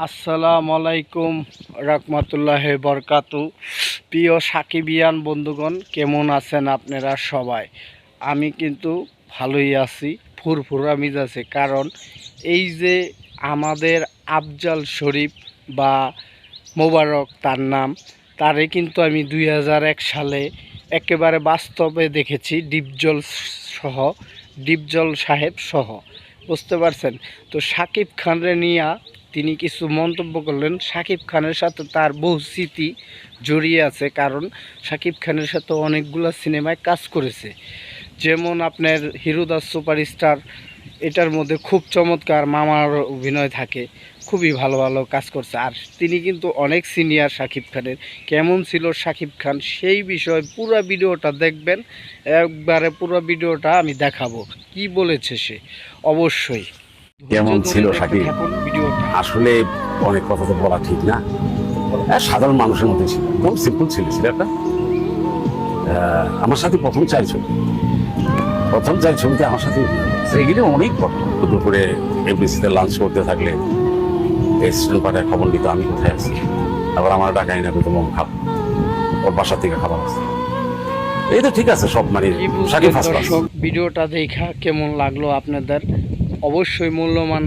আসসালামু আলাইকুম রাহমাতুল্লাহি বরকাতু। প্রিয় সাকিবিয়ান বন্ধুগণ, কেমন আছেন আপনারা সবাই? আমি কিন্তু ভালোই আছি, ফুরফুরা মিজাজে। কারণ এই যে আমাদের আফজাল শরীফ বা মোবারক তার নাম, তারে কিন্তু আমি 2001 সালে একেবারে বাস্তবে দেখেছি, ডিপজল সাহেব সহ, বুঝতে পারছেন? তো সাকিব খানরে নিয়ে তিনি কিছু মন্তব্য করলেন। সাকিব খানের সাথে তার বহু স্মৃতি জড়িয়ে আছে, কারণ সাকিব খানের সাথে অনেকগুলো সিনেমায় কাজ করেছে। যেমন আপনার হিরো দ্য সুপারস্টার, এটার মধ্যে খুব চমৎকার মামার অভিনয় থাকে, খুবই ভালো ভালো কাজ করছে। আর তিনি কিন্তু অনেক সিনিয়র সাকিব খানের। কেমন ছিল সাকিব খান সেই বিষয়ে পুরো ভিডিওটা দেখবেন, একবারে পুরো ভিডিওটা আমি দেখাবো কি বলেছে সে। অবশ্যই কেমন ছিল সাকিব? আসলে অনেক কথা তো বলা ঠিক না, সাধারণ মানুষের মধ্যে ছিল, একদম সিম্পল ছিল ছেলেটা। আমার সাথে প্রথম চার ছবিতে আমার সাথে সেগুলি অনেক বড়। দুপুরে এফডিসিতে লাঞ্চ করতে থাকলে পাঠায় খবর নিত আমি কোথায় আছি, আবার আমার ডাকাই না তোমার খাবো, ওর বাসা থেকে খাবার আছে। এই তো ঠিক আছে সব, মানে সাকিব ফার্স্ট ক্লাস। ভিডিওটা দেখা কেমন লাগলো আপনাদের? অবশ্যই মূল্যবান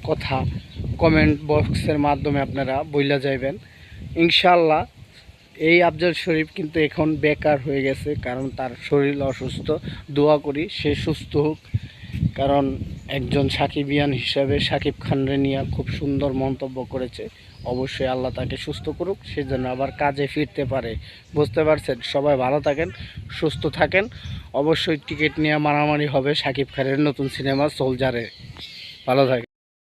কথা কমেন্ট বক্সের মাধ্যমে আপনারা বইলা যাইবেন। ইনশাল্লাহ এই আফজাল শরীফ কিন্তু এখন বেকার হয়ে গেছে, কারণ তার শরীর অসুস্থ। দোয়া করি সে সুস্থ হোক, কারণ একজন সাকিবিয়ান হিসাবে সাকিব খানরে নিয়ে খুব সুন্দর মন্তব্য করেছে। অবশ্যই আল্লাহ তাকে সুস্থ করুক, সে যেন আবার কাজে ফিরতে পারে। বুঝতে পারছেন? সবাই ভালো থাকেন, সুস্থ থাকেন। অবশ্যই টিকিট নিয়ে মারামারি হবে সাকিব খানের নতুন সিনেমা সোলজারে। ভালো থাকেন।